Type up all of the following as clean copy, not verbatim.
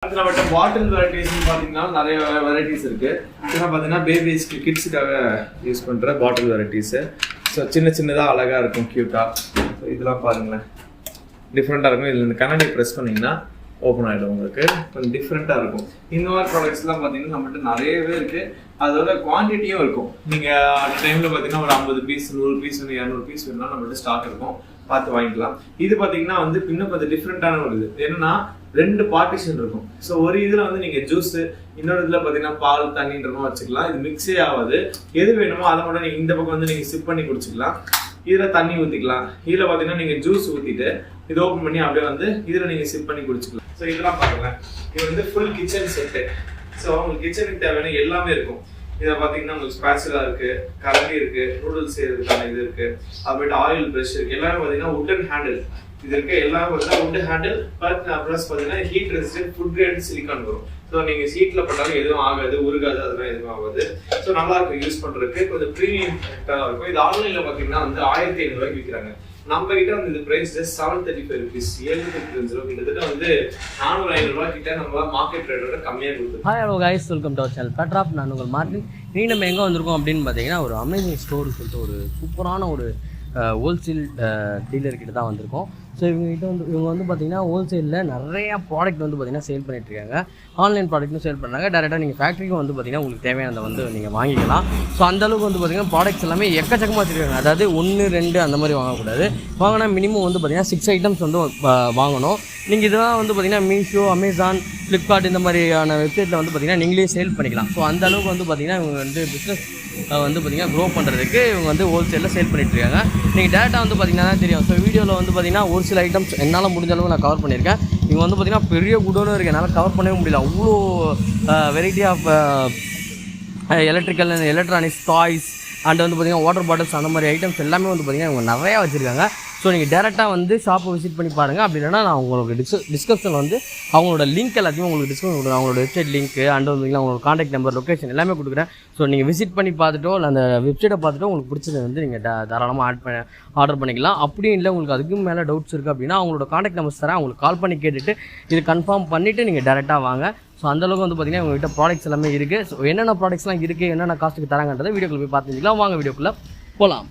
அடுத்து நம்மகிட்ட பாட்டில் வெரைட்டிஸ்ன்னு பார்த்தீங்கன்னா நிறைய வெரைட்டிஸ் இருக்குது. இதெல்லாம் பார்த்தீங்கன்னா பேபிஸ்க்கு கிட்ஸுக்காக யூஸ் பண்ணுற பாட்டில் வெரைட்டிஸு. ஸோ சின்னதாக அழகாக இருக்கும், க்யூட்டாக. ஸோ இதெல்லாம் பாருங்களேன், டிஃப்ரெண்ட்டாக இருக்கும். இதில் இந்த கண்ணாடி ப்ரெஸ் பண்ணிங்கன்னா ஓப்பன் ஆகிடும், உங்களுக்கு கொஞ்சம் டிஃப்ரெண்ட்டாக இருக்கும். இந்த மாதிரி ப்ராடக்ட்ஸ்லாம் பார்த்தீங்கன்னா நம்மகிட்ட நிறையவே இருக்குது. அதோட குவான்டிட்டியும் இருக்கும். நீங்கள் அந்த டைமில் பார்த்தீங்கன்னா ஒரு 50 பீஸ் 100 பீஸ் 200 பீஸ் வேணும்னா நம்மகிட்ட ஸ்டாக் இருக்கும், பார்த்து வாங்கிக்கலாம். இது பார்த்தீங்கன்னா வந்து இன்னும் கொஞ்சம் டிஃப்ரெண்ட்டான ஒரு இது என்னன்னா 2 பார்ட்டிஷன் இருக்கும். ஸோ ஒரு இதில் வந்து நீங்கள் ஜூஸு, இன்னொரு இதில் பார்த்தீங்கன்னா பால் தண்ணின்றமா வச்சுக்கலாம். இது மிக்ஸே ஆகாது. எது வேணுமோ அதை மட்டும் நீங்கள் இந்த பக்கம் வந்து நீங்கள் சிப் பண்ணி குடிச்சிக்கலாம். இதில் தண்ணி ஊற்றிக்கலாம். இதில் பார்த்தீங்கன்னா நீங்கள் ஜூஸ் ஊற்றிட்டு இது ஓப்பன் பண்ணி அப்படியே வந்து இதில் நீங்கள் சிப் பண்ணி குடிச்சிக்கலாம். ஸோ இதெல்லாம் பாருங்களேன், இது வந்து ஃபுல் கிச்சன் செட்டு. ஸோ உங்களுக்கு கிச்சனுக்கு தேவையான எல்லாமே இருக்கும். இதில் பார்த்தீங்கன்னா உங்களுக்கு ஸ்பேச்சுலா இருக்கு, கரண்டி இருக்கு, நூடுல்ஸ் செய்யறதுக்கான இது இருக்கு, அப்புறமேட்டு ஆயில் ப்ரஷ் இருக்கு. எல்லாமே பார்த்தீங்கன்னா உட்டன் ஹேண்டில் இது இருக்கு. எல்லாமே பார்த்தீங்கன்னா உட் ஹேண்டில் ப்ளஸ் பார்த்தீங்கன்னா heat resistant food grade silicon வரும். ஸோ நீங்கள் ஹீட்டில் போட்டாலும் எதுவும் ஆகாது, உருகாது, அதெல்லாம் எதுவும் ஆகாது. ஸோ நல்லா இருக்கும் யூஸ் பண்ணுறதுக்கு, கொஞ்சம் ப்ரீமியம் இருக்கும். இது ஆன்லைனில் பார்த்தீங்கன்னா வந்து 1500 ரூபாய்க்கு விற்கிறாங்க. நம்ம கிட்ட வந்து இந்த பிரைஸ் ஜஸ்ட் 735 ருபீஸ், 735 ரூபா. கிட்டத்தட்ட வந்து 400-500 ரூபாய் கிட்ட நம்ம மார்க்கெட் ரேட்டோட கம்மியாக கொடுத்துருக்கோம். Hi hello guys, welcome to our channel பெட்ராப். நான் உங்கள் மார்டின். இன்னைக்கு நம்ம எங்கே வந்திருக்கோம் அப்படின்னு பார்த்தீங்கன்னா ஒரு அமேசிங் ஸ்டோர் சொல்லிட்டு ஒரு சூப்பரான ஒரு ஹோல்சேல் டீலர்கிட்ட தான் வந்திருக்கோம். ஸோ இவங்க வந்து பார்த்திங்கன்னா ஹோல்சேலில் நிறையா ப்ராடக்ட் வந்து பார்த்திங்கன்னா சேல் பண்ணிகிட்ருக்காங்க. ஆன்லைன் ப்ராடக்ட்டும் சேல் பண்ணுறாங்க. டேரெக்டாக நீங்கள் ஃபேக்ட்ரிக்கும் வந்து பார்த்திங்கன்னா உங்களுக்கு தேவையானதை வந்து நீங்கள் வாங்கிக்கலாம். ஸோ அந்தளவுக்கு வந்து பார்த்திங்கன்னா ப்ராடக்ட்ஸ் எல்லாமே எக்கச்சக்கமாக வச்சுருக்காங்க. அதாவது 1 2 அந்த மாதிரி வாங்கக்கூடாது. வாங்கினா மினிமம் வந்து பார்த்திங்கன்னா 6 ஐட்டம்ஸ் வந்து வாங்கணும். நீங்கள் இதெல்லாம் வந்து பார்த்திங்கன்னா மீஷோ, அமேசான், ஃப்ளிப்கார்ட் இந்த மாதிரியான வெப்சைட்டில் வந்து பார்த்திங்கன்னா நீங்களே சேல் பண்ணிக்கலாம். ஸோ அந்தளவுக்கு வந்து பார்த்திங்கன்னா இவங்க வந்து பிஸ்னஸ் வந்து பார்த்திங்கன்னா க்ரோ பண்ணுறதுக்கு இவங்க வந்து ஹோல்சேலில் சேல் பண்ணிகிட்ருக்காங்க. நீங்கள் டேரெக்டாக வந்து பார்த்திங்கன்னா தான் தெரியும். ஸோ வீடியோவில் வந்து பார்த்திங்கன்னா ஒரு சில ஐட்டம்ஸ் என்னால் முடிஞ்ச அளவு நான் கவர் பண்ணியிருக்கேன். இவங்க வந்து பார்த்திங்கன்னா பெரிய குடோனும் இருக்குது, என்னால் கவர் பண்ணவே முடியல. அவ்வளோ variety of electronics, toys and வந்து பார்த்திங்கன்னா வாட்டர் பாட்டில்ஸ் அந்த மாதிரி ஐட்டம்ஸ் எல்லாமே வந்து பார்த்திங்கன்னா இவங்க நிறையா வச்சுருக்காங்க. ஸோ நீங்கள் டேரெக்டாக வந்து ஷாப்பை விசிட் பண்ணி பாருங்கள். அப்படி இல்லைனா நான் உங்களுக்கு டிஸ்கிரிப்ஷனில் வந்து அவங்களோட லிங்க் எல்லாத்தையும் உங்களுக்கு டிஸ்கவுண்ட் கொடுக்குறேன். அவங்களோட வெப்சைட் லிங்க்கு அண்ட் வந்து அவங்களோட காண்டாக்ட் நம்பர், லொக்கேஷன் எல்லாமே கொடுக்குறேன். ஸோ நீங்கள் விசிட் பண்ணி பார்த்துட்டோ இல்லை அந்த வெப்சைட்டை பார்த்துட்டோ உங்களுக்கு பிடிச்சதை வந்து நீங்கள் தாராளமாக ஆர்டர் பண்ணிக்கலாம். அப்படியும் இல்லை உங்களுக்கு அதுக்கும் மேலே டவுட்ஸ் இருக்குது அப்படின்னா அவங்களோட காண்டாக்ட் நம்பர்ஸ் தரேன், அவங்களுக்கு கால் பண்ணி கேட்டுட்டு இது கன்ஃபார்ம் பண்ணிவிட்டு நீங்கள் டேரெக்டாக வாங்க. ஸோ அந்தளவுக்கு வந்து பார்த்திங்கன்னா உங்கள்கிட்ட ப்ராடக்ட்ஸ் எல்லாமே இருக்குது. ஸோ என்னென்ன ப்ராடக்ட்ஸ்லாம் இருக்குது, என்னென்ன காஸ்ட்டுக்கு தராங்கன்றதை வீடியோக்குள்ளே போய் பார்த்துக்கலாம். வாங்க வீடியோக்குள்ளே போகலாம்.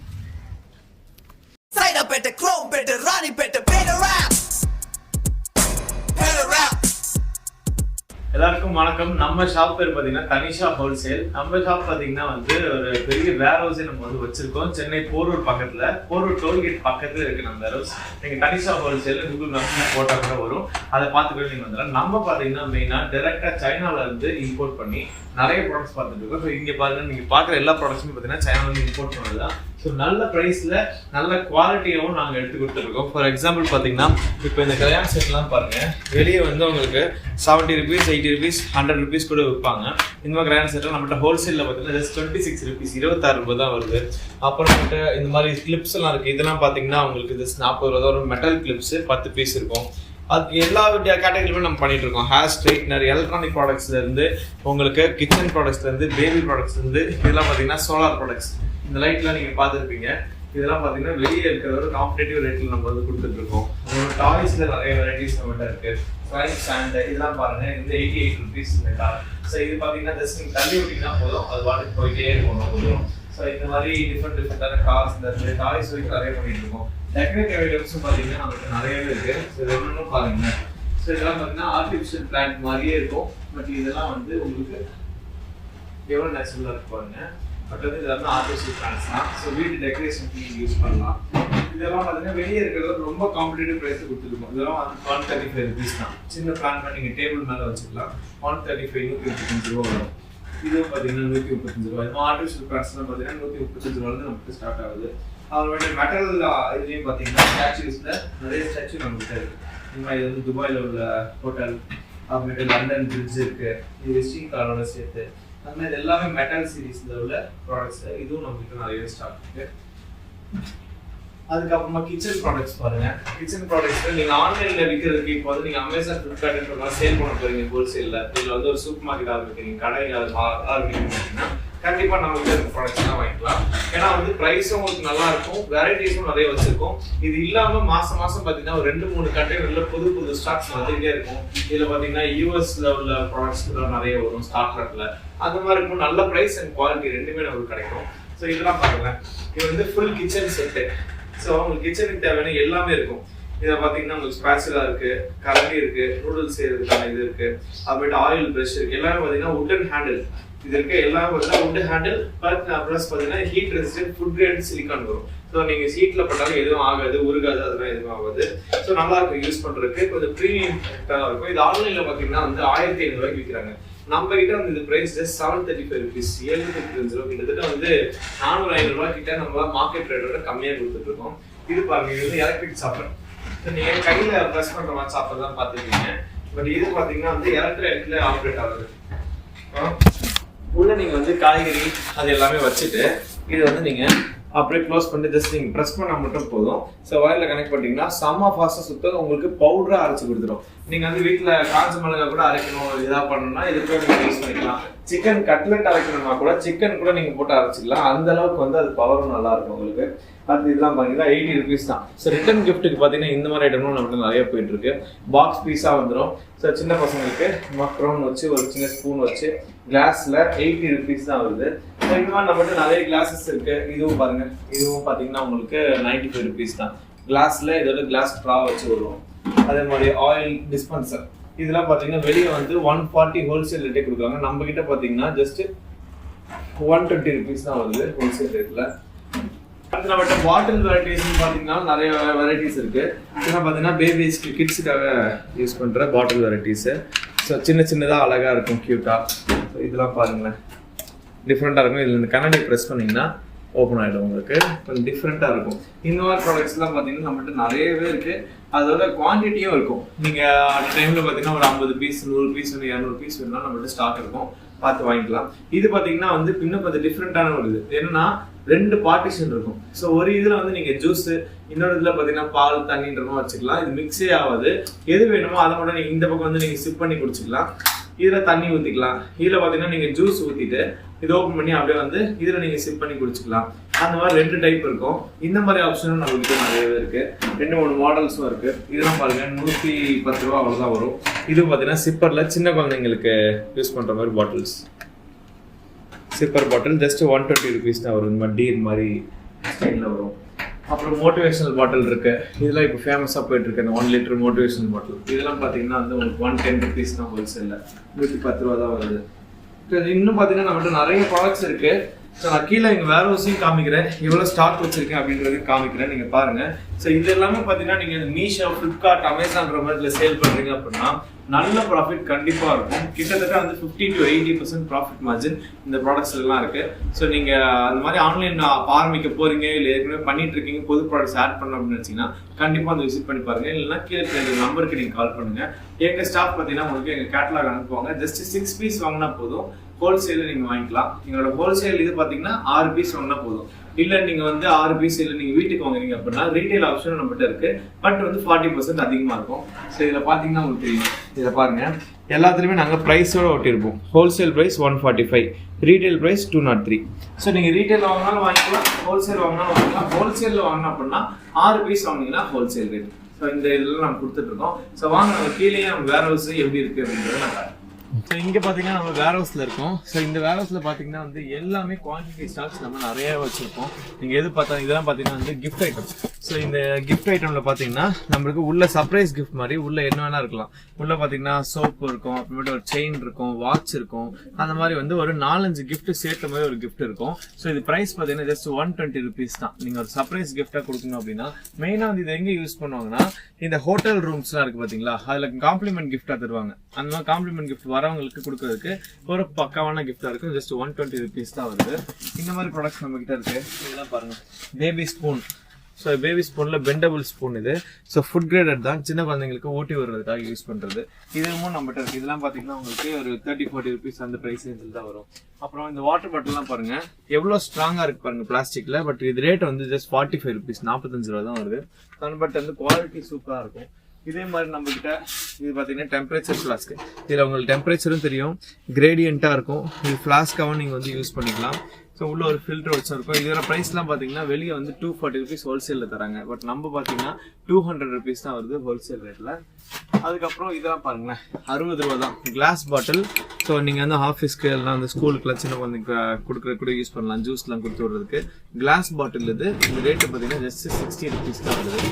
எல்லாருக்கும் வணக்கம். நம்ம ஷாப் பேர் பார்த்தீங்கன்னா தனிஷா ஹோல்சேல். நம்ம ஷாப் பார்த்தீங்கன்னா வந்து ஒரு பெரிய வேர் ஹவுஸே நம்ம வந்து வச்சிருக்கோம். சென்னை போரூர் பக்கத்தில், போரூர் டோல்கேட் பக்கத்தில் இருக்கு நம்ம வேர் ஹவுஸ். நீங்கள் தனிஷா ஹோல்சேல் கூகுள் மேப்ஸ் போட்டால் கூட வரும், அதை பார்த்துக்கிட்டு நீங்கள் வந்துடலாம். நம்ம பார்த்தீங்கன்னா மெயினாக டேரெக்டாக சைனாவில் இருந்து இம்போர்ட் பண்ணி நிறைய ப்ராடக்ட்ஸ் பார்த்துட்டு இருக்கோம். ஸோ இங்கே பாருங்கள், நீங்கள் பார்க்குற எல்லா ப்ராடக்ட்ஸுமே பார்த்தீங்கன்னா சைனாவிலேருந்து இம்போர்ட் பண்ணது தான். ஸோ நல்ல ப்ரைஸில் நல்ல குவாலிட்டியாகவும் நாங்கள் எடுத்து கொடுத்துருக்கோம். ஃபார் எக்ஸாம்பிள் பார்த்தீங்கன்னா இப்போ இந்த கல்யாண செட்லாம் பாருங்கள், வெளியே வந்து உங்களுக்கு 70 ருபீஸ், 80 ருபீஸ், 100 ருபீஸ் கூட விற்பாங்க. இந்த மாதிரி கல்யாண செட்டில் நம்மகிட்ட ஹோல்சேலில் பார்த்தீங்கன்னா ஜஸ்ட் 26 ருபீஸ், 26 ரூபாய் தான் வருது. அப்புறமேட்டு இந்த மாதிரி கிளிப்ஸ் எல்லாம் இருக்குது. இதெல்லாம் பார்த்தீங்கன்னா உங்களுக்கு ஜஸ்ட் 40 ரூபா தான் வரும். மெட்டல் கிளிப்ஸு 10 பீஸ் இருக்கும். அது எல்லா கேட்டகரியிலுமே நம்ம பண்ணிட்டு இருக்கோம். ஹேர் ஸ்ட்ரைட்னர், எலக்ட்ரானிக் ப்ராடக்ட்ஸ்லேருந்து உங்களுக்கு கிச்சன் ப்ராடக்ட்ஸ்லேருந்து பேபி ப்ராடக்ட்ஸ்லேருந்து இதெல்லாம் பார்த்தீங்கன்னா சோலார் ப்ராடக்ட்ஸ். இந்த லைட்லாம் நீங்கள் பார்த்துருப்பீங்க. இதெல்லாம் பார்த்தீங்கன்னா வெளியே இருக்கிற ஒரு காம்படேட்டிவ் ரேட்டில் நம்ம வந்து கொடுத்துட்டு இருக்கோம். டாய்ஸில் நிறைய வெரைட்டிஸ் நம்மகிட்ட இருக்குது. ஃப்ரைங் ஸ்டாண்டு இதெல்லாம் பாருங்கள், இந்த 88 ருபீஸ் இந்த கார். ஸோ இது பார்த்தீங்கன்னா ஜஸ்ட் நீங்கள் தள்ளி விட்டிங்கன்னா போதும், அது பாட்டுக்கு போயிட்டே இருக்கும் போதும். ஸோ இந்த மாதிரி டிஃப்ரெண்டான கார்ஸ், இந்த டாய்ஸ் வரைக்கும் நிறைய பண்ணிட்டு இருக்கோம். டெக்கரேட்டிவ் ஐட்டம்ஸும் பார்த்தீங்கன்னா நம்மளுக்கு நிறையவே இருக்குது. ஸோ இது ஒன்றும் பாருங்கள். ஸோ இதெல்லாம் பார்த்தீங்கன்னா ஆர்டிஃபிஷியல் பிளான்ட் மாதிரியே இருக்கும். பட் இதெல்லாம் வந்து உங்களுக்கு எவ்வளோ நேச்சுரலாக இருக்கு பாருங்க. பட் வந்து இதெல்லாம் ஆர்டிஃபிஷியல் பிளான்ட்ஸ் தான். ஸோ வீட்டு டெக்கரேஷனுக்கு நீங்கள் யூஸ் பண்ணலாம். இதெல்லாம் பார்த்தீங்கன்னா வெளியே இருக்கிறது ரொம்ப காம்படிட்டிவ் ப்ரைஸ் கொடுத்துருக்கோம். இதெல்லாம் வந்து 135 ருபீஸ் தான். சின்ன பிளான் பண்ணி நீங்கள் டேபிள் மேலே வச்சுக்கலாம். 135 135 ரூபா வரும். இதுவும் பார்த்தீங்கன்னா 135 ரூபா. இது ஆர்டிஃபிஷியல் பிளான்ட்ஸ்லாம் பார்த்தீங்கன்னா 135 ரூபாயிலிருந்து நமக்கு ஸ்டார்ட் ஆகுது. அதோட மெட்டல் இதுலேயும் பார்த்தீங்கன்னா ஸ்டாச்சுஸில் நிறைய ஸ்டாச்சு நம்மகிட்ட இருக்குது. இந்த மாதிரி இது வந்து துபாயில் உள்ள ஹோட்டல், அப்புறமேட்டு லண்டன் பிரிட்ஜ் இருக்குது, இது விசிட்டிங் கார்டோட சேர்த்து அந்த மாதிரி எல்லாமே மெட்டல் சீரீஸில் உள்ள ப்ராடக்ட்ஸ். இதுவும் நம்மகிட்ட நிறைய ஸ்டாக் இருக்குது. அதுக்கப்புறமா கிச்சன் ப்ராடக்ட்ஸ் பாருங்கள். கிச்சன் ப்ராடக்ட்ஸில் நீங்கள் ஆன்லைனில் விற்கிறதுக்கு இப்போ வந்து நீங்கள் அமேசான், ஃப்ளிப்கார்ட்ன்ற மாதிரி சேல் பண்ண போகிறீங்க ஹோல்சேலில். இதில் வந்து ஒரு சூப்பர் மார்க்கெட் ஆரம்பிக்கிறீங்க, கடை ஆரம்பிக்கிறீங்க அப்படின்னா கண்டிப்பா நம்ம இந்த ப்ராடக்ட்ஸ் தான் வாங்கிக்கலாம். ஏன்னா வந்து பிரைஸும் உங்களுக்கு நல்லா இருக்கும், வெரைட்டிஸும் நிறைய வச்சிருக்கோம். இது இல்லாம மாசம் பாத்தீங்கன்னா ஒரு 2-3 கண்டெய்னர்ல புது ஸ்டாக்ஸ் வந்துட்டே இருக்கும். இதுல பாத்தீங்கன்னா யூஎஸ்ல உள்ள ப்ராடக்ட்ஸ் நிறைய வரும் ஸ்டாக்ல. அந்த மாதிரி இருக்கும். நல்ல பிரைஸ் அண்ட் குவாலிட்டி ரெண்டுமே நமக்கு கிடைக்கும். ஸோ இதெல்லாம் பாருங்க, இது வந்து ஃபுல் கிச்சன் செட்டு. ஸோ உங்களுக்கு கிச்சனுக்கு தேவையான எல்லாமே இருக்கும். இதில் பார்த்தீங்கன்னா உங்களுக்கு ஸ்பேச்சுலா இருக்கு, கரண்டி இருக்கு, நூடுல்ஸ் செய்யறதுக்கான இது இருக்கு, அப்புறமேட்டு ஆயில் பிரஷ் இருக்கு. எல்லாமே பார்த்தீங்கன்னா உட்டன் ஹேண்டில் இது இருக்கு. எல்லாமே பார்த்தீங்கன்னா உட் ஹேண்டில் ப்ளஸ் பார்த்தீங்கன்னா heat resistant food grade silicon வரும். ஸோ நீங்க சீட்ல போட்டாலும் எதுவும் ஆகாது, உருகாது, அதெல்லாம் எதுவும் ஆகாது. ஸோ நல்லா இருக்கும் யூஸ் பண்றதுக்கு. கொஞ்சம் ப்ரீமியம் இருக்கும். இது ஆன்லைன்ல பார்த்தீங்கன்னா வந்து 1500 ரூபாய்க்கு விற்கிறாங்க. நம்ம கிட்ட வந்து இது பிரைஸ் ஜஸ்ட் 735 rupees, 735 ரூபாய். கிட்டத்தட்ட வந்து 400-500 ரூபாய் கிட்ட நம்ம மார்க்கெட் ரேட்டோட கம்மியா கொடுத்துட்டு இருக்கோம். இது பாருங்க, இது வந்து எலக்ட்ரிக் சாப்பர். நீங்க கையில பிரஸ் பண்ற மாதிரி சாப்பர் தான் பாத்துருக்கீங்க. பட் இது பாத்தீங்கன்னா வந்து எலக்ட்ரிக்ல ஆப்ரேட் ஆகுது. உள்ள நீங்க வந்து காய்கறி அது எல்லாமே வச்சுட்டு இது வந்து நீங்க அப்படியே க்ளோஸ் பண்ணிட்டு ஜஸ்ட் நீங்க ப்ரெஸ் பண்ணா மட்டும் போதும். ஸோ வயர்ல கனெக்ட் பண்ணிட்டீங்கன்னா செம்ம ஃபாஸ்டா சுத்தம் உங்களுக்கு பவுடரா அரைச்சு கொடுத்துரும். நீங்க வந்து வீட்டுல காஞ்ச மிளகா கூட அரைக்கணும், இதா பண்ணணும்னா இதுக்கு நீங்க யூஸ் பண்ணிக்கலாம். சிக்கன் கட்லெட் அரைக்கணும்னா கூட சிக்கன் கூட நீங்க போட்டு அரைச்சிக்கலாம். அந்த அளவுக்கு வந்து அது பவரும் நல்லா இருக்கும் உங்களுக்கு. அடுத்து இதெல்லாம் பாத்தீங்கன்னா 80 rupees தான். ஸோ ரிட்டர்ன் கிஃப்ட்டுக்கு பாத்தீங்கன்னா இந்த மாதிரி ஐட்டமும் நம்மளுக்கு நிறைய போயிட்டு இருக்கு. பாக்ஸ் பீஸா வந்துடும். ஸோ சின்ன பசங்களுக்கு மக்ரோன் வச்சு ஒரு சின்ன ஸ்பூன் வச்சு கிளாஸ்ல 80 rupees தான் வருது. ஸோ இந்த மாதிரி நம்மகிட்ட நிறைய கிளாஸஸ் இருக்கு. இதுவும் பாருங்க, இதுவும் பாத்தீங்கன்னா உங்களுக்கு 95 rupees தான். கிளாஸ்ல இதோட கிளாஸ் ட்ரா வச்சு வரும். அதே மாதிரி ஆயில் டிஸ்பென்சர் இதெல்லாம் பாத்தீங்கன்னா வெளியே வந்து 140 ஹோல்சேல் ரேட்டே கொடுக்குறாங்க. நம்ம கிட்ட பாத்தீங்கன்னா ஜஸ்ட் 120 rupees தான் வருது ஹோல்சேல் ரேட்ல. அடுத்து நம்மகிட்ட பாட்டில் வெரைட்டிஸ் பாத்தீங்கன்னா நிறைய வெரைட்டிஸ் இருக்கு. இதெல்லாம் பாத்தீங்கன்னா பேபிஸ்க்கு கிட்ஸுக்காக யூஸ் பண்ற பாட்டில் வெரைட்டிஸ். ஸோ சின்னதா அழகா இருக்கும், கியூட்டா. ஸோ இதெல்லாம் பாருங்களேன், டிஃப்ரெண்டா இருக்கும். இதுல இந்த கண்ணாடி ப்ரெஸ் பண்ணீங்கன்னா ஓப்பன் ஆகிடும். உங்களுக்கு கொஞ்சம் டிஃப்ரெண்ட்டாக இருக்கும். இந்த மாதிரி ப்ராடக்ட்ஸ்லாம் பார்த்தீங்கன்னா நம்மகிட்ட நிறையவே இருக்குது. அதோட குவான்டிட்டியும் இருக்கும். நீங்கள் அந்த டைமில் பார்த்தீங்கன்னா ஒரு 50 பீஸ், 100 பீஸ், 200 பீஸ் வேணும்னா நம்மகிட்ட ஸ்டாக் இருக்கும், பார்த்து வாங்கிக்கலாம். இது பார்த்தீங்கன்னா வந்து இன்னும் கொஞ்சம் டிஃப்ரெண்ட்டான ஒரு இது என்னன்னா 2 பார்ட்டிஷன் இருக்கும். ஸோ ஒரு இதில் வந்து நீங்கள் ஜூஸ், இன்னொரு இதில் பார்த்தீங்கன்னா பால், தண்ணின்றமா வச்சுக்கலாம். இது மிக்ஸே ஆகாது. எது வேணுமோ அதை மட்டும் நீங்கள் இந்த பக்கம் வந்து நீங்கள் சிப் பண்ணி குடிச்சிக்கலாம். இதில் தண்ணி ஊற்றிக்கலாம். இதில் பார்த்தீங்கன்னா நீங்கள் ஜூஸ் ஊற்றிட்டு இது ஓப்பன் பண்ணி அப்படியே வந்து இதில் நீங்கள் சிப் பண்ணி குடிச்சிக்கலாம். அந்த மாதிரி 2 டைப் இருக்கும். இந்த மாதிரி ஆப்ஷனும் நம்மளுக்கு நிறையவே இருக்கு. 2-3 மாடல்ஸும் இருக்கு. இதெல்லாம் பாருங்க 110 ரூபா அவ்வளோதான் வரும். இது பார்த்தீங்கன்னா சிப்பரில் சின்ன குழந்தைங்களுக்கு யூஸ் பண்ணுற மாதிரி பாட்டில்ஸ். சிப்பர் பாட்டில் ஜஸ்ட் 120 rupees தான் வரும். இந்த மாதிரி டீர் மாதிரி ஸ்டைலில் வரும். அப்புறம் மோட்டிவேஷனல் பாட்டில் இருக்கு. இதெல்லாம் இப்போ ஃபேமஸாக போயிட்டு இருக்கு. அந்த 1 liter மோட்டிவேஷனல் பாட்டில் இதெல்லாம் பார்த்தீங்கன்னா வந்து உங்களுக்கு 110 rupees தான் ஹோல்சேலில். 110 ரூபா தான் வருது. இன்னும் பார்த்தீங்கன்னா நம்மகிட்ட நிறைய ப்ராடக்ட்ஸ் இருக்கு. ஸோ நான் கீழே எங்கள் வேர் ஹவுஸையும் காமிக்கிறேன், எவ்வளோ ஸ்டாக் வச்சிருக்கேன் அப்படின்றதையும் காமிக்கிறேன், நீங்கள் பாருங்க. ஸோ இது எல்லாமே பார்த்தீங்கன்னா நீங்கள் மீஷோ, ஃப்ளிப்கார்ட், அமேசான் மாதிரி சேல் பண்ணுறீங்க அப்படின்னா நல்ல ப்ராஃபிட் கண்டிப்பாக இருக்கும். கிட்டத்தட்ட வந்து 50 to 80% ப்ராஃபிட் மார்ஜின் இந்த ப்ராடக்ட்ஸ் எல்லாம் இருக்கு. ஸோ நீங்கள் அந்த மாதிரி ஆன்லைன் ஆரம்பிக்க போறீங்க, இல்லை ஏற்கனவே பண்ணிட்டு இருக்கீங்க, புது ப்ராடக்ட்ஸ் ஆட் பண்ணணும் அப்படின்னு நினச்சிங்கன்னா கண்டிப்பாக வந்து விசிட் பண்ணி பாருங்க. இல்லைன்னா கீழே எங்கள் நம்பருக்கு நீங்கள் கால் பண்ணுங்க. எங்கள் ஸ்டாஃப் பார்த்தீங்கன்னா உங்களுக்கு எங்கள் கேட்டலாக் அனுப்புவாங்க. ஜஸ்ட் 6 பீஸ் வாங்கினா போதும், ஹோல்சேலில் நீங்கள் வாங்கிக்கலாம். எங்களோட ஹோல்சேல் இது பார்த்தீங்கன்னா 6 பீஸ் வாங்கினா போதும். இல்லை நீங்கள் வந்து 6 பீஸ் இல்லை நீங்கள் வீட்டுக்கு வாங்குறீங்க அப்படின்னா ரீட்டைல் ஆப்ஷன் நம்மகிட்ட இருக்கு. பட் வந்து 40% அதிகமாக இருக்கும். ஸோ இதில் பார்த்தீங்கன்னா உங்களுக்கு தெரியும். இதை பாருங்க, எல்லாத்துலேயுமே நாங்கள் ப்ரைஸோட ஒட்டியிருப்போம். Wholesale price 145, retail price 203. So நீங்கள் ரீட்டைல் வாங்கினாலும் வாங்கிக்கலாம், ஹோல்சேல் வாங்கினாலும் வாங்கிக்கலாம். ஹோல்சேலில் வாங்கினா அப்படின்னா 6 பீஸ் வாங்கினீங்கன்னா ஹோல்சேல் ரேட். ஸோ இந்த இதெல்லாம் நம்ம கொடுத்துட்ருக்கோம். ஸோ வாங்க நம்ம கீழே நம்ம வேர் ஹவுஸ் எப்படி இருக்குது அப்படின்றத நான் காட்டுறேன். ஸோ இங்கே பார்த்தீங்கன்னா நம்ம வேர் ஹவுஸில் இருக்கோம். ஸோ இந்த வேர் ஹவுஸில் பார்த்தீங்கன்னா வந்து எல்லாமே குவான்டிட்டி ஸ்டாக்ஸ் நம்ம நிறைய வச்சுருக்கோம். நீங்கள் எது பார்த்தா இதெல்லாம் பார்த்தீங்கன்னா வந்து கிஃப்ட் ஐட்டம். ஸோ இந்த கிஃப்ட் ஐட்டமில் பார்த்தீங்கன்னா நம்மளுக்கு உள்ள சர்ப்ரைஸ் கிஃப்ட் மாதிரி உள்ள என்ன வேணா இருக்கலாம். உள்ள பார்த்தீங்கன்னா சோப்பு இருக்கும், அப்புறமேட்டு ஒரு செயின் இருக்கும், வாட்ச் இருக்கும். அந்த மாதிரி வந்து ஒரு 4-5 கிஃப்ட் சேர்த்த மாதிரி ஒரு கிஃப்ட் இருக்கும். ஸோ இது ப்ரைஸ் பார்த்தீங்கன்னா ஜஸ்ட் 120 rupees தான். நீங்கள் ஒரு சர்ப்ரைஸ் கிஃப்டாக கொடுக்கணும் அப்படின்னா மெயினாக வந்து இதை எங்கே யூஸ் பண்ணுவாங்கன்னா இந்த ஹோட்டல் ரூம்ஸ்லாம் இருக்குது பார்த்தீங்களா, அதில் காம்ப்ளிமெண்ட் கிஃப்டாக தருவாங்க. அந்த மாதிரி காம்ப்ளிமெண்ட் கிஃப்ட் வரவங்களுக்கு கொடுக்கறதுக்கு ஒரு பக்காவான கிஃப்டாக இருக்கும். ஜஸ்ட் 120 rupees தான் வருது. இந்த மாதிரி ப்ராடக்ட்ஸ் நம்ம கிட்ட இருக்கு. இதெல்லாம் பாருங்க, பேபி ஸ்பூன். ஸோ பேபி ஸ்பூனில் பெண்டபிள் ஸ்பூன் இது. ஸோ ஃபுட் கிரேடட் தான், சின்ன குழந்தைங்களுக்கு ஊட்டி வர்றதுக்காக யூஸ் பண்ணுறது. இதுவும் நம்மகிட்ட இருக்குது. இதெல்லாம் பார்த்தீங்கன்னா உங்களுக்கு ஒரு 30-40 rupees அந்த ப்ரைஸ் ரேஞ்சில் தான் வரும். அப்புறம் இந்த வாட்டர் பாட்டில்லாம் பாருங்க எவ்வளோ ஸ்ட்ராங்காக இருக்கு பாருங்க பிளாஸ்டிக்கில். பட் இது ரேட் வந்து ஜஸ்ட் 45 rupees, 45 ரூபா தான் வருது. பட் வந்து குவாலிட்டி சூப்பராக இருக்கும். இதே மாதிரி நம்ம கிட்ட இது பார்த்தீங்கன்னா டெம்பரேச்சர் ஃப்ளாஸ்க்கு. இதில் உங்களுக்கு டெம்பரேச்சரும் தெரியும், கிரேடியண்ட்டாக இருக்கும். இது ஃப்ளாஸ்க்காகவும் நீங்கள் வந்து யூஸ் பண்ணிக்கலாம். ஸோ உள்ள ஒரு ஃபில்டர் வச்சிருக்கோம். இதோட ப்ரைஸ்லாம் பார்த்தீங்கன்னா வெளியே வந்து 240 rupees ஹோல்சேலில் தராங்க. பட் நம்ம பார்த்தீங்கன்னா 200 rupees தான் வருது ஹோல்சேல் ரேட்டில். அதுக்கப்புறம் இதெல்லாம் பாருங்களேன், 60 ரூபா தான் கிளாஸ் பாட்டில். ஸோ நீங்கள் வந்து ஆஃபீஸ்க்கு எல்லாம் அந்த ஸ்கூலுக்குலாம் சின்ன குழந்தைங்க கொடுக்குற கூட யூஸ் பண்ணலாம், ஜூஸ்லாம் கொடுத்து விடுறதுக்கு. கிளாஸ் பாட்டில் இது, இந்த ரேட்டு பார்த்தீங்கன்னா ஜஸ்ட் 60 rupees தான் வருது.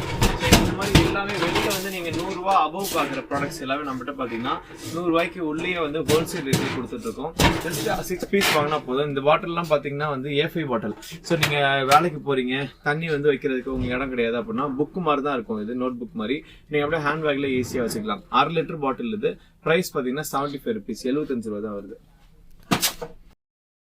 இந்த மாதிரி எல்லாமே வெளியே வந்து நீங்கள் 100 ரூபா அபவ் பார்க்குற ப்ராடக்ட்ஸ் எல்லாமே நம்மகிட்ட பார்த்தீங்கன்னா 100 ரூபாய்க்கு உள்ளே வந்து ஹோல்சேல் ரேட்டில் கொடுத்துட்ருக்கோம். ஜஸ்ட் 6 பீஸ் வாங்கினா போதும். இந்த பாட்டில்லாம் பார்த்தீங்கன்னா வந்து A5 பாட்டில். ஸோ நீங்கள் வேலைக்கு போகிறீங்க, தண்ணி வந்து வைக்கிறதுக்கு உங்களுக்கு இடம் கிடையாது அப்படின்னா புக்கு மாதிரி தான் இருக்கும். இது நோட் புக் மாதிரி நீங்கள் அப்படியே ஹேண்ட் பேக்கில் ஈஸியாக வச்சுக்கலாம். 1/2 லிட்டர் பாட்டில் இது. ப்ரைஸ் பார்த்தீங்கன்னா 75 rupees, 75 ரூபா தான் வருது.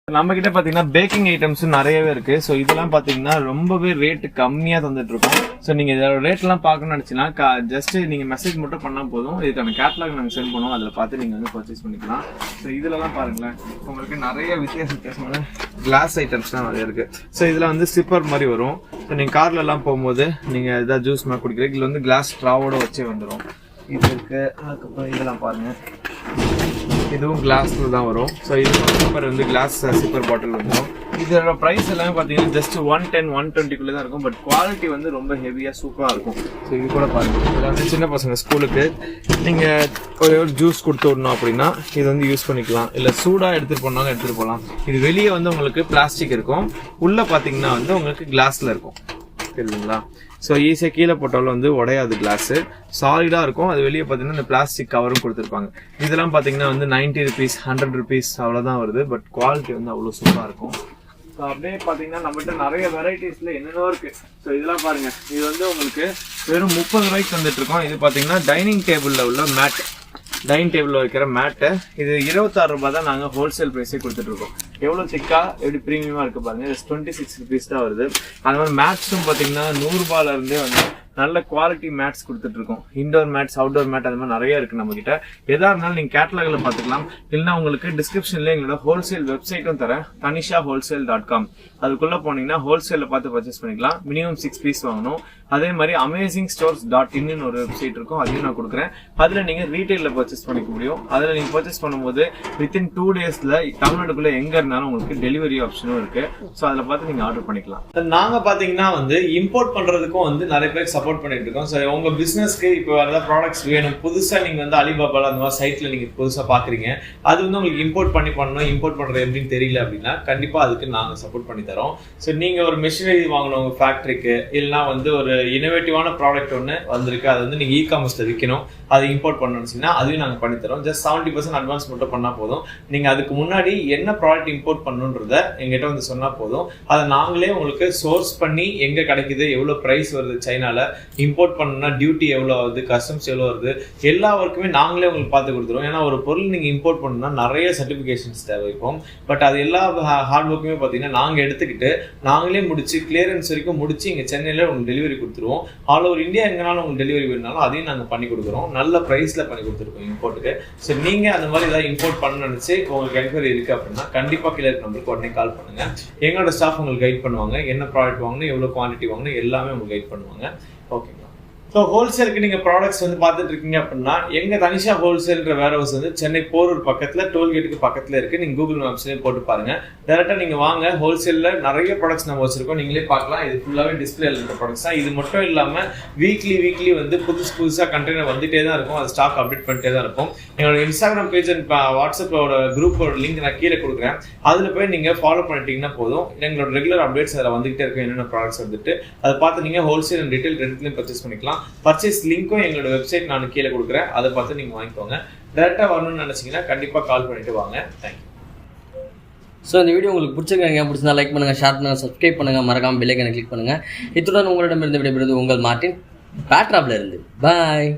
நம்ம கிட்ட பாத்தீங்கன்னா பேக்கிங் ஐட்டம்ஸ் நிறையவே இருக்கு. ஸோ இதெல்லாம் பாத்தீங்கன்னா ரொம்பவே ரேட் கம்மியா தந்துட்டு இருக்கோம். ஸோ நீங்க இதோட ரேட் எல்லாம் பார்க்கணும்னு நினைச்சீங்கன்னா ஜஸ்ட் நீங்க மெசேஜ் மட்டும் பண்ணா போதும். இதுக்கான கேட்டலாக் நாங்கள் சென்ட் பண்ணுவோம், அதில் பார்த்து நீங்க வந்து பர்ச்சேஸ் பண்ணிக்கலாம். ஸோ இதுலலாம் பாருங்களேன், உங்களுக்கு நிறைய வித்தியாசமான கிளாஸ் ஐட்டம்ஸ்லாம் நிறைய இருக்கு. ஸோ இதுல வந்து சிப்பர் மாதிரி வரும். ஸோ நீங்க கார்ல எல்லாம் போகும்போது நீங்க ஏதாவது ஜூஸ் மாதிரி குடிக்கிறீங்க, இதுல வந்து கிளாஸ் ஸ்ட்ராவோட வச்சே வந்துடும். இது இருக்கு. அதுக்கப்புறம் இதெல்லாம் பாருங்க, இதுவும் கிளாஸ்ல தான் வரும். ஸோ இது வந்து கிளாஸ் சிப்பர் பாட்டில் வந்துடும். இதோட ப்ரைஸ் எல்லாமே பார்த்தீங்கன்னா ஜஸ்ட் 110, 120 தான் இருக்கும். பட் குவாலிட்டி வந்து ரொம்ப ஹெவியாக சூப்பராக இருக்கும். ஸோ இது கூட பாருங்கள், இதில் வந்து சின்ன பசங்க ஸ்கூலுக்கு நீங்கள் ஒரு ஜூஸ் கொடுத்து விடணும் அப்படின்னா இது வந்து யூஸ் பண்ணிக்கலாம். இல்லை சூடாக எடுத்துகிட்டு போனாலும் எடுத்துகிட்டு போகலாம். இது வெளியே வந்து உங்களுக்கு பிளாஸ்டிக் இருக்கும், உள்ளே பார்த்தீங்கன்னா வந்து உங்களுக்கு கிளாஸில் இருக்கும். தெரியுங்களா? ஸோ ஈஸியாக கீழே போட்டாலும் வந்து உடையாது, கிளாஸு சாலிடாக இருக்கும். அது வெளியே பார்த்தீங்கன்னா இந்த பிளாஸ்டிக் கவரும் கொடுத்துருப்பாங்க. இதெல்லாம் பார்த்தீங்கன்னா வந்து 90 rupees, 100 rupees அவ்வளோதான் வருது. பட் குவாலிட்டி வந்து அவ்வளோ சூப்பராக இருக்கும். ஸோ அப்படியே பார்த்தீங்கன்னா நம்மகிட்ட நிறைய வெரைட்டிஸில் என்னென்னோ இருக்குது. ஸோ இதெல்லாம் பாருங்கள், இது வந்து உங்களுக்கு வெறும் 30 ரூபாய்க்கு வந்துட்டு இருக்கோம். இது பார்த்தீங்கன்னா டைனிங் டேபிளில் உள்ள மேட், டைனிங் டேபிளில் வைக்கிற மேட்டு. இது 26 ரூபாய் தான் நாங்கள் ஹோல்சேல் ப்ரைஸே கொடுத்துட்ருக்கோம். எவ்வளோ திக்கா எப்படி ப்ரீமியமாக இருக்குது பாருங்கள். இது 26 rupees தான் வருது. அது மாதிரி மேட்ஸும் பார்த்தீங்கன்னா 100 ரூபாயிலேருந்தே வந்து நல்ல குவாலிட்டி மேட்ஸ் கொடுத்துட்டு இருக்கோம். இண்டோர் மேட்ஸ், அவுட்டோர் மேட், அது மாதிரி நிறைய இருக்கு நம்ம கிட்ட. எதா இருந்தாலும் நீங்க கேட்டலாக்ல பாத்துக்கலாம். இல்லைன்னா உங்களுக்கு டிஸ்கிரிப்ஷன்ல எங்களோட ஹோல்சேல் வெப்சைட்டும் தரேன், tanisha.wholesale.com. அதுக்குள்ள போனீங்கன்னா ஹோல்சேல்ல பார்த்து பர்ச்சேஸ் பண்ணிக்கலாம். மினிமம் 6 பீஸ் வாங்கணும். அதே மாதிரி amazingstores.in ஒரு வெப்சைட் இருக்கும், அதையும் நான் கொடுக்குறேன். அதுல நீங்க ரீட்டைல்ல பர்ச்சேஸ் பண்ணிக்க முடியும். அதுல நீங்க பர்ச்சேஸ் பண்ணும்போது வித்தின் 2 டேஸ்ல தமிழ்நாட்டுக்குள்ள எங்க இருந்தாலும் உங்களுக்கு டெலிவரி ஆப்ஷனும் இருக்கு. ஸோ அதில் பார்த்து நீங்க ஆர்டர் பண்ணிக்கலாம். நாங்க பாத்தீங்கன்னா வந்து இம்போர்ட் பண்றதுக்கும் வந்து நிறைய பேருக்கு சப்போர்ட் பண்ணிட்டு இருக்கோம். ஸோ உங்க பிசினஸ்க்கு இப்போ வேற ஏதாவது ப்ராடக்ட்ஸ் வேணும், புதுசா நீங்க வந்து அலிபாபால அந்த மாதிரி சைட்ல நீங்க புதுசா பாக்குறீங்க, அது வந்து உங்களுக்கு இம்போர்ட் பண்ணணும், இம்போர்ட் பண்றது எப்படின்னு தெரியல அப்படின்னா கண்டிப்பா அதுக்கு நாங்க சப்போர்ட் பண்ணி தரோம். ஸோ நீங்க ஒரு மிஷினரி வாங்கணும் உங்க ஃபேக்டரிக்கு, இல்லைன்னா வந்து ஒரு இனோவேட்டிவான ப்ராடக்ட் ஒன்று வந்திருக்கு, அது வந்து நீங்க இ-காமர்ஸ்ல விற்கணும், அதை இம்போர்ட் பண்ணணும்னா அதையும் நாங்க பண்ணி தரோம். ஜஸ்ட் 70% அட்வான்ஸ் மட்டும் பண்ணா போதும். நீங்க அதுக்கு முன்னாடி என்ன ப்ராடக்ட் இம்போர்ட் பண்ணணுன்றத எங்கிட்ட வந்து சொன்னா போதும். அதை நாங்களே உங்களுக்கு சோர்ஸ் பண்ணி எங்க கிடைக்குது, எவ்வளவு பிரைஸ் வருது, சைனால இம்போர்ட் பண்ணணும்னா டியூட்டி எவ்வளோ வருது, கஸ்டம்ஸ் எவ்வளோ வருது, எல்லா ஒர்க்குமே நாங்களே உங்களுக்கு பார்த்து கொடுத்துருவோம். ஏன்னா ஒரு பொருள் நீங்கள் இம்போர்ட் பண்ணணும்னா நிறைய சர்டிஃபிகேஷன்ஸ் தேவைப்படும். பட் அது எல்லா ஹார்ட் ஒர்க்குமே பார்த்தீங்கன்னா நாங்கள் எடுத்துக்கிட்டு நாங்களே முடிச்சு கிளியரன்ஸ் வரைக்கும் முடிச்சு இங்கே சென்னையில் உங்களுக்கு டெலிவரி கொடுத்துருவோம். ஆல் ஓவர் இந்தியா எங்கனாலும் உங்களுக்கு டெலிவரி வேணுனாலும் அதையும் நாங்கள் பண்ணி கொடுக்குறோம். நல்ல ப்ரைஸில் பண்ணி கொடுத்துருக்கோம் இம்போர்ட்டுக்கு. ஸோ நீங்கள் அந்த மாதிரி ஏதாவது இம்போர்ட் பண்ண நினச்சி உங்களுக்கு என்கொயரி இருக்குது அப்படின்னா கண்டிப்பாக கீழே நம்பருக்கு உடனே கால் பண்ணுங்கள். எங்களோட ஸ்டாஃப் உங்களுக்கு கைட் பண்ணுவாங்க. என்ன ப்ராடக்ட் வாங்கணும், எவ்வளோ குவான்டிட்டி வாங்கணும் எல்லாமே உங்களுக்கு கைட் பண்ணுவாங்க. ஓகேங்களா? ஸோ ஹோல்சேலுக்கு நீங்கள் ப்ராடக்ட்ஸ் வந்து பார்த்துட்டு இருக்கீங்க அப்படின்னா எங்கள் தனிஷா ஹோல்சேல்ன்ற வேர் ஹவுஸ் வந்து சென்னை போரூர் பக்கத்தில் டோல்கேட்டுக்கு பக்கத்தில் இருக்குது. நீங்கள் கூகுள் மேப்ஸ்லேயே போட்டு பாருங்கள். டேரெக்டாக நீங்கள் வாங்க. ஹோல்சேலில் நிறைய ப்ராடக்ட்ஸ் நம்ம வச்சுருக்கோம், நீங்களே பார்க்கலாம். இது ஃபுல்லாகவே டிஸ்பிளேல இருக்கிற ப்ராடக்ட்ஸ் தான். இது மட்டும் இல்லாமல் வீக்லி வந்து புதுசாக கண்டெய்னர் வந்துகிட்டே தான் இருக்கும். அது ஸ்டாக் அப்டேட் பண்ணிட்டே தான் இருக்கும். எங்களோட இன்ஸ்டாகிராம் பேஜ் அண்ட் வாட்ஸ்அப்போட குரூப்போட லிங்க் நான் கீழே கொடுக்குறேன். அதில் போய் நீங்கள் ஃபாலோ பண்ணிட்டீங்கன்னா போதும். எங்களோட ரெகுலர் அப்டேட்ஸ் அதில் வந்துகிட்டே இருக்கும். என்னென்ன ப்ராடக்ட்ஸ் வந்துட்டு அதை பார்த்து நீங்கள் ஹோல்சேல் அண்ட் ரீட்டைல் ரெண்டுலையும் பர்ச்சேஸ் பண்ணிக்கலாம். பர்ச்சேஸ் லிங்க்கும் எங்களோட வெப்சைட் நான் கீழே கொடுக்குறேன், அதை பார்த்து நீங்கள் வாங்கிக்கோங்க. டேரெக்டாக வரணும்னு நினச்சிங்கன்னா கண்டிப்பாக கால் பண்ணிட்டு வாங்க. தேங்க்யூ. ஸோ இந்த வீடியோ உங்களுக்கு பிடிச்சிருந்தா லைக் பண்ணுங்கள், ஷேர் பண்ணுங்கள், சப்ஸ்கிரைப் பண்ணுங்கள், மறக்காமல் பெல் ஐகானை கிளிக் பண்ணுங்கள். இத்துடன் உங்களிடமிருந்து விடைபெறுவது உங்கள் மார்ட்டின், பேட்ராப்ல இருந்து. பாய்.